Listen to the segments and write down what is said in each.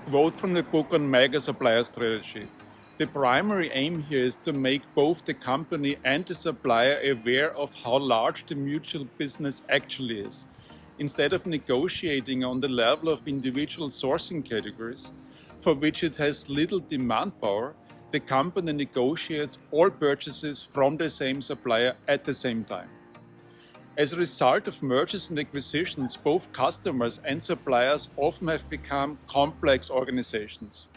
Quote from the book on Mega Supplier Strategy. The primary aim here is to make both the company and the supplier aware of how large the mutual business actually is. Instead of negotiating on the level of individual sourcing categories, for which it has little demand power, the company negotiates all purchases from the same supplier at the same time. As a result of mergers and acquisitions, both customers and suppliers often have become complex organizations.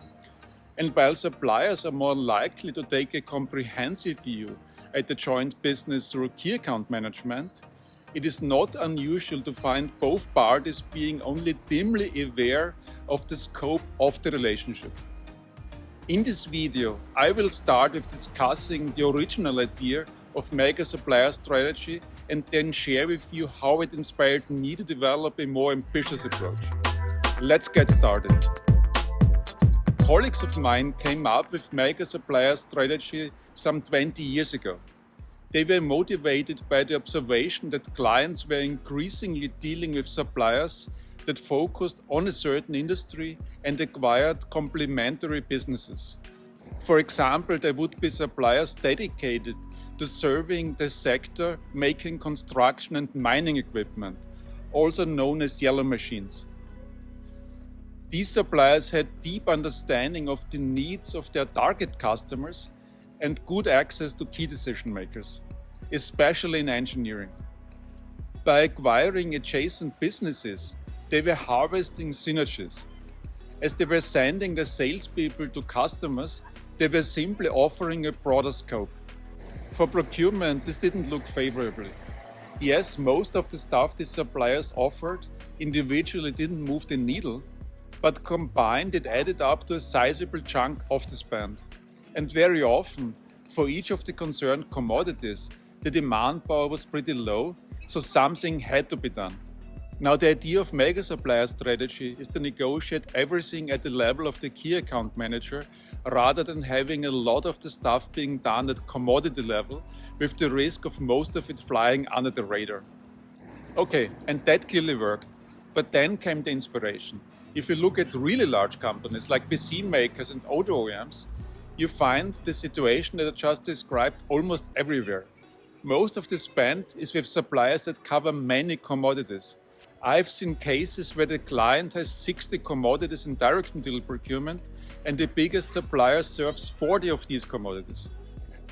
And while suppliers are more likely to take a comprehensive view at the joint business through key account management, it is not unusual to find both parties being only dimly aware of the scope of the relationship. In this video, I will start with discussing the original idea of Mega Supplier Strategy and then share with you how it inspired me to develop a more ambitious approach. Let's get started. Colleagues of mine came up with Mega Supplier Strategy some 20 years ago. They were motivated by the observation that clients were increasingly dealing with suppliers that focused on a certain industry and acquired complementary businesses. For example, there would be suppliers dedicated to serving the sector making construction and mining equipment, also known as yellow machines. These suppliers had deep understanding of the needs of their target customers and good access to key decision makers, especially in engineering. By acquiring adjacent businesses, they were harvesting synergies. As they were sending their salespeople to customers, they were simply offering a broader scope. For procurement, this didn't look favorably. Yes, most of the stuff these suppliers offered individually didn't move the needle, but combined it added up to a sizable chunk of the spend. And very often, for each of the concerned commodities, the demand power was pretty low, so something had to be done. Now, the idea of Mega Supplier Strategy is to negotiate everything at the level of the key account manager rather than having a lot of the stuff being done at commodity level with the risk of most of it flying under the radar. Okay, and that clearly worked. But then came the inspiration. If you look at really large companies like PC makers and auto OEMs, you find the situation that I just described almost everywhere. Most of the spend is with suppliers that cover many commodities. I've seen cases where the client has 60 commodities in direct material procurement and the biggest supplier serves 40 of these commodities.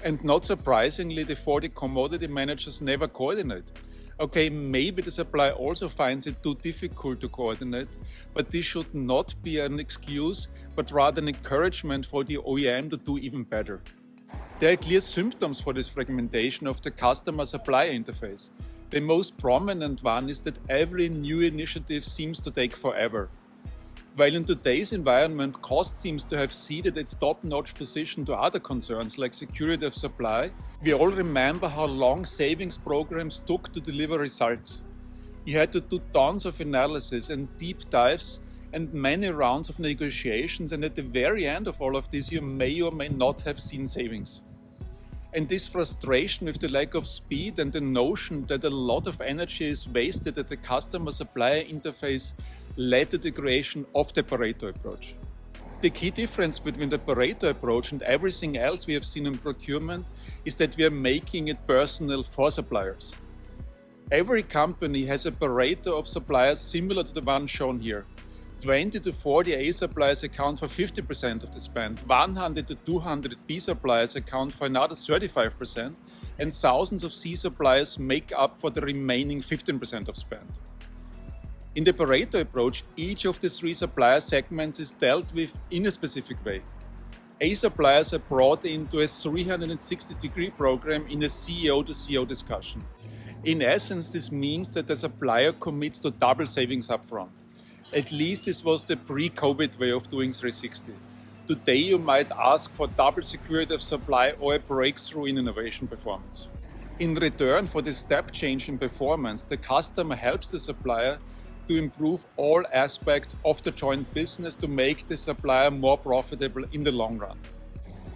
And not surprisingly, the 40 commodity managers never coordinate. Okay, maybe the supplier also finds it too difficult to coordinate, but this should not be an excuse, but rather an encouragement for the OEM to do even better. There are clear symptoms for this fragmentation of the customer-supplier interface. The most prominent one is that every new initiative seems to take forever. While in today's environment, cost seems to have ceded its top-notch position to other concerns like security of supply, we all remember how long savings programs took to deliver results. You had to do tons of analysis and deep dives and many rounds of negotiations, and at the very end of all of this, you may or may not have seen savings. And this frustration with the lack of speed and the notion that a lot of energy is wasted at the customer-supplier interface led to the creation of the Pareto approach. The key difference between the Pareto approach and everything else we have seen in procurement is that we are making it personal for suppliers. Every company has a Pareto of suppliers similar to the one shown here. 20 to 40 A suppliers account for 50% of the spend, 100 to 200 B suppliers account for another 35%, and thousands of C suppliers make up for the remaining 15% of spend. In the Pareto approach, each of the three supplier segments is dealt with in a specific way. A suppliers are brought into a 360-degree program in a CEO to CEO discussion. In essence, this means that the supplier commits to double savings upfront. At least this was the pre-COVID way of doing 360. Today you might ask for double security of supply or a breakthrough in innovation performance. In return for this step change in performance, the customer helps the supplier to improve all aspects of the joint business to make the supplier more profitable in the long run.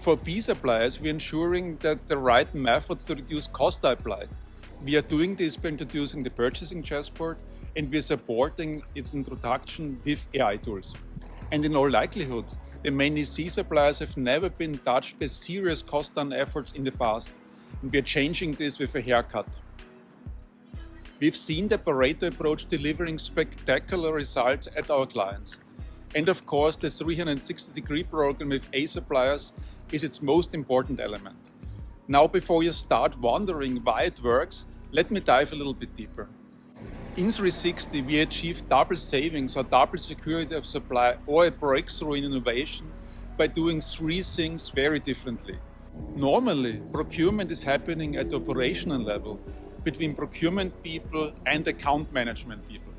For B suppliers, we're ensuring that the right methods to reduce cost are applied. We are doing this by introducing the Purchasing Chessboard, and we're supporting its introduction with AI tools. And in all likelihood, the many C suppliers have never been touched by serious cost-down efforts in the past, and we are changing this with a haircut. We've seen the Pareto approach delivering spectacular results at our clients. And of course, the 360-degree program with A suppliers is its most important element. Now, before you start wondering why it works, let me dive a little bit deeper. In 360, we achieve double savings or double security of supply or a breakthrough in innovation by doing three things very differently. Normally, procurement is happening at the operational level between procurement people and account management people.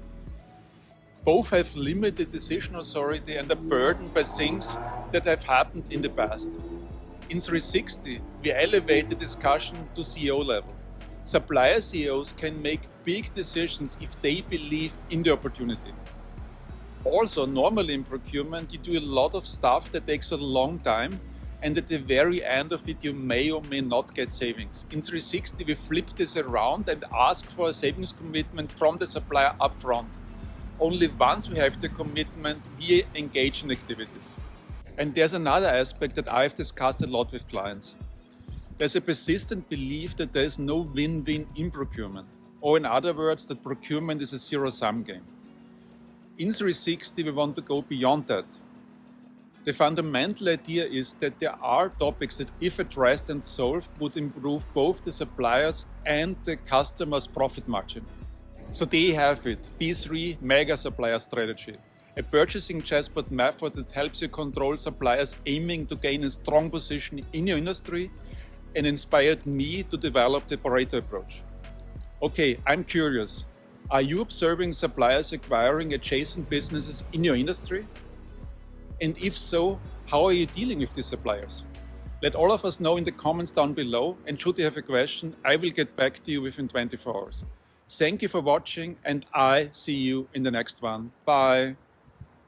Both have limited decision authority and are burdened by things that have happened in the past. In 360, we elevate the discussion to CEO level. Supplier CEOs can make big decisions if they believe in the opportunity. Also, normally in procurement, you do a lot of stuff that takes a long time, and at the very end of it, you may or may not get savings. In 360, we flip this around and ask for a savings commitment from the supplier upfront. Only once we have the commitment, we engage in activities. And there's another aspect that I've discussed a lot with clients. There's a persistent belief that there is no win-win in procurement, or in other words, that procurement is a zero-sum game. In 360, we want to go beyond that. The fundamental idea is that there are topics that, if addressed and solved, would improve both the suppliers and the customer's profit margin. So there you have it, P3 Mega Supplier Strategy, a purchasing chessboard method that helps you control suppliers aiming to gain a strong position in your industry, and inspired me to develop the Pareto approach. Okay, I'm curious. Are you observing suppliers acquiring adjacent businesses in your industry? And if so, how are you dealing with these suppliers? Let all of us know in the comments down below, and should you have a question, I will get back to you within 24 hours. Thank you for watching, and I see you in the next one. Bye.